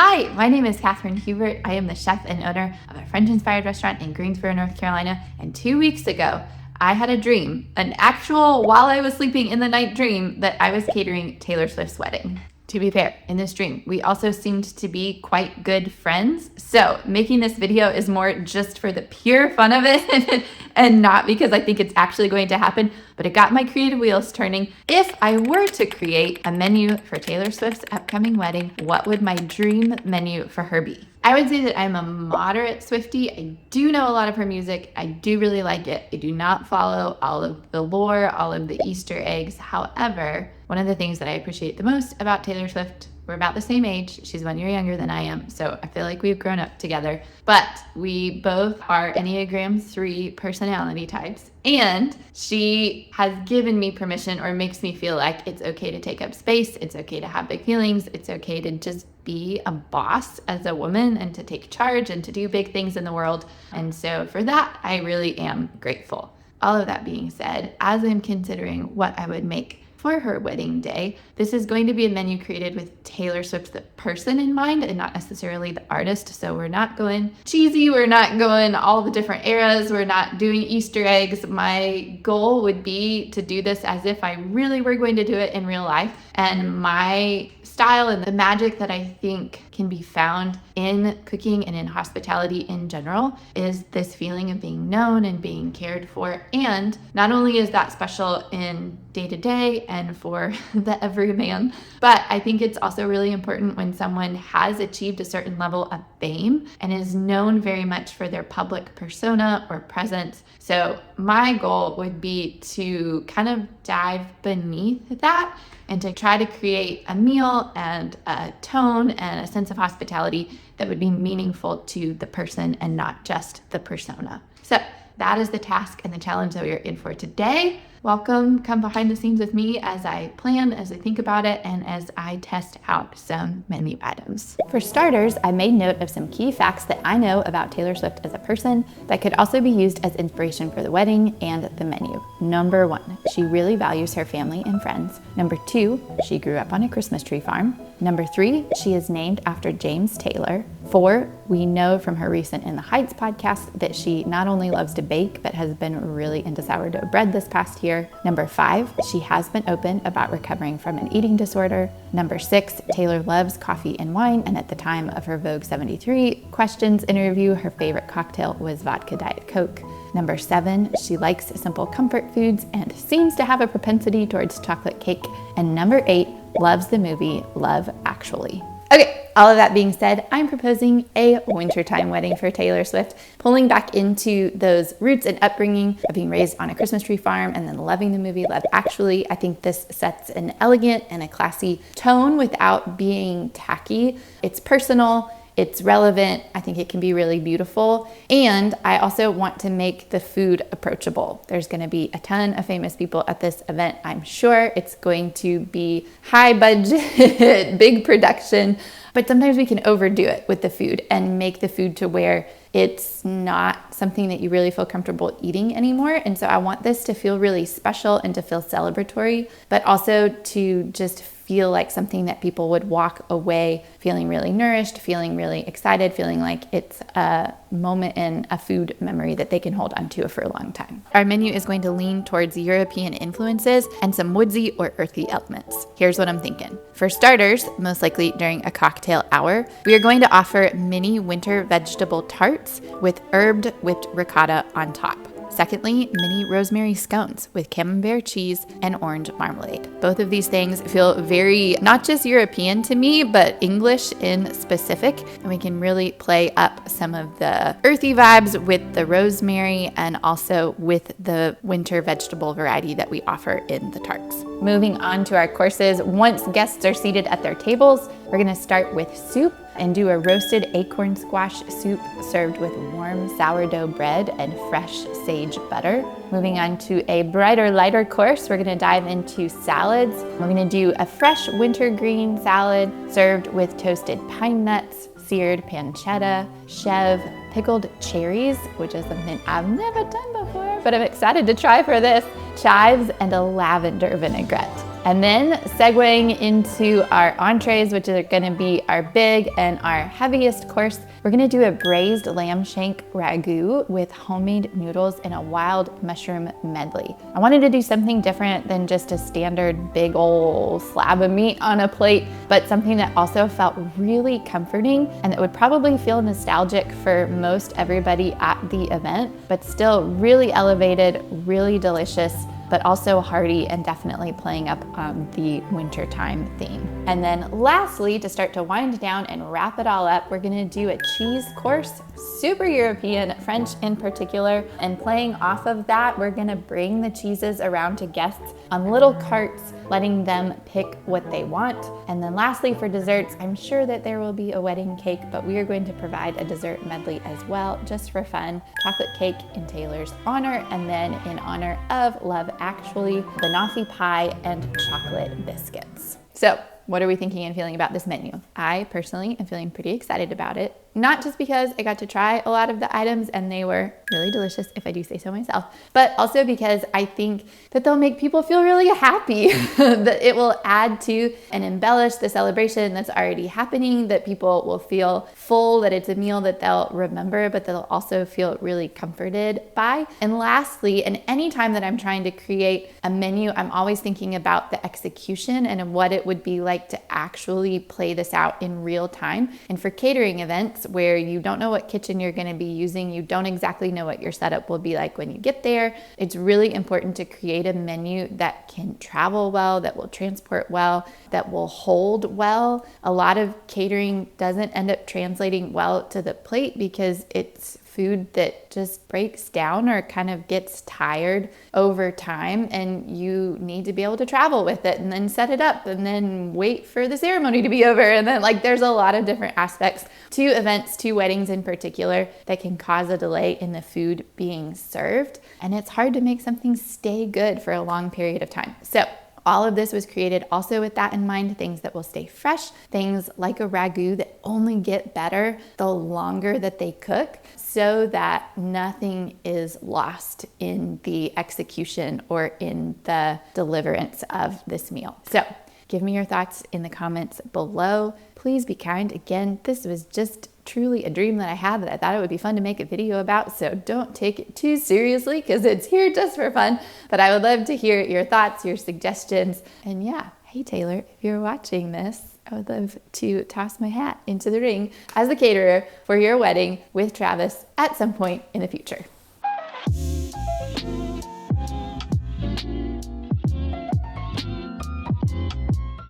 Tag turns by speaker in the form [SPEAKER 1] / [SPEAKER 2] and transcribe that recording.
[SPEAKER 1] Hi, my name is Kathryn Hubert. I am the chef and owner of a French-inspired restaurant in Greensboro, North Carolina. And 2 weeks ago, I had a dream, an actual while I was sleeping in the night dream, that I was catering Taylor Swift's wedding. To be fair, in this dream, we also seemed to be quite good friends. So making this video is more just for the pure fun of it and not because I think it's actually going to happen, but it got my creative wheels turning. If I were to create a menu for Taylor Swift's upcoming wedding, what would my dream menu for her be? I would say that I'm a moderate Swiftie. I do know a lot of her music. I do really like it. I do not follow all of the lore, all of the Easter eggs. However, one of the things that I appreciate the most about Taylor Swift, we're about the same age. She's 1 year younger than I am, so I feel like we've grown up together. But we both are Enneagram 3 personality types, and she has given me permission, or makes me feel like it's okay to take up space, it's okay to have big feelings, it's okay to just be a boss as a woman and to take charge and to do big things in the world. And so for that, I really am grateful. All of that being said, as I'm considering what I would make for her wedding day, this is going to be a menu created with Taylor Swift, the person, in mind and not necessarily the artist. So we're not going cheesy, we're not going all the different eras, we're not doing Easter eggs. My goal would be to do this as if I really were going to do it in real life. And my style and the magic that I think can be found in cooking and in hospitality in general is this feeling of being known and being cared for. And not only is that special in day-to-day and for the everyman, but I think it's also really important when someone has achieved a certain level of fame and is known very much for their public persona or presence. So my goal would be to kind of dive beneath that and to try to create a meal and a tone and a sense of hospitality that would be meaningful to the person and not just the persona. So that is the task and the challenge that we are in for today. Welcome, come behind the scenes with me as I plan, as I think about it, and as I test out some menu items. For starters, I made note of some key facts that I know about Taylor Swift as a person that could also be used as inspiration for the wedding and the menu. Number 1, she really values her family and friends. Number 2, she grew up on a Christmas tree farm. Number 3, she is named after James Taylor. 4, we know from her recent In the Heights podcast that she not only loves to bake, but has been really into sourdough bread this past year. Number 5, she has been open about recovering from an eating disorder. Number 6, Taylor loves coffee and wine, and at the time of her Vogue 73 Questions interview, her favorite cocktail was vodka Diet Coke. Number 7, she likes simple comfort foods and seems to have a propensity towards chocolate cake. And number 8, loves the movie Love Actually. Okay, all of that being said, I'm proposing a wintertime wedding for Taylor Swift, pulling back into those roots and upbringing of being raised on a Christmas tree farm and then loving the movie Love Actually. I think this sets an elegant and a classy tone without being tacky. It's personal. It's relevant. I think it can be really beautiful. And I also want to make the food approachable. There's going to be a ton of famous people at this event, I'm sure. It's going to be high budget, big production, but sometimes we can overdo it with the food and make the food to where it's not something that you really feel comfortable eating anymore. And so I want this to feel really special and to feel celebratory, but also to just feel like something that people would walk away feeling really nourished, feeling really excited, feeling like it's a moment in a food memory that they can hold onto for a long time. Our menu is going to lean towards European influences and some woodsy or earthy elements. Here's what I'm thinking. For starters, most likely during a cocktail hour, we are going to offer mini winter vegetable tarts with herbed whipped ricotta on top. Secondly, mini rosemary scones with camembert cheese and orange marmalade. Both of these things feel very, not just European to me, but English in specific. And we can really play up some of the earthy vibes with the rosemary and also with the winter vegetable variety that we offer in the tarts. Moving on to our courses, once guests are seated at their tables, we're gonna start with soup and do a roasted acorn squash soup served with warm sourdough bread and fresh sage butter. Moving on to a brighter, lighter course, we're gonna dive into salads. We're gonna do a fresh wintergreen salad served with toasted pine nuts, seared pancetta, Chez, pickled cherries, which is something I've never done before, but I'm excited to try for this, chives, and a lavender vinaigrette. And then segueing into our entrees, which are gonna be our big and our heaviest course, we're gonna do a braised lamb shank ragu with homemade noodles and a wild mushroom medley. I wanted to do something different than just a standard big old slab of meat on a plate, but something that also felt really comforting and that would probably feel nostalgic for most everybody at the event, but still really elevated, really delicious, but also hearty and definitely playing up on the wintertime theme. And then lastly, to start to wind down and wrap it all up, we're gonna do a cheese course, super European, French in particular. And playing off of that, we're gonna bring the cheeses around to guests on little carts, letting them pick what they want. And then lastly, for desserts, I'm sure that there will be a wedding cake, but we are going to provide a dessert medley as well, just for fun. Chocolate cake in Taylor's honor, and then in honor of Love Actually, banoffee pie and chocolate biscuits. So, what are we thinking and feeling about this menu? I personally am feeling pretty excited about it. Not just because I got to try a lot of the items and they were really delicious, if I do say so myself, but also because I think that they'll make people feel really happy, that it will add to and embellish the celebration that's already happening, that people will feel full, that it's a meal that they'll remember, but they'll also feel really comforted by. And lastly, and anytime that I'm trying to create a menu, I'm always thinking about the execution and what it would be like to actually play this out in real time. And for catering events, where you don't know what kitchen you're going to be using, you don't exactly know what your setup will be like when you get there, it's really important to create a menu that can travel well, that will transport well, that will hold well. A lot of catering doesn't end up translating well to the plate because it's food that just breaks down or kind of gets tired over time, and you need to be able to travel with it and then set it up and then wait for the ceremony to be over. And then there's a lot of different aspects to events, to weddings in particular, that can cause a delay in the food being served. And it's hard to make something stay good for a long period of time. So all of this was created also with that in mind, things that will stay fresh, things like a ragu that only get better the longer that they cook, so that nothing is lost in the execution or in the deliverance of this meal. So give me your thoughts in the comments below. Please be kind. Again, this was just truly a dream that I had that I thought it would be fun to make a video about, so don't take it too seriously because it's here just for fun. But I would love to hear your thoughts, your suggestions, and yeah, hey Taylor, if you're watching this, I would love to toss my hat into the ring as the caterer for your wedding with Travis at some point in the future.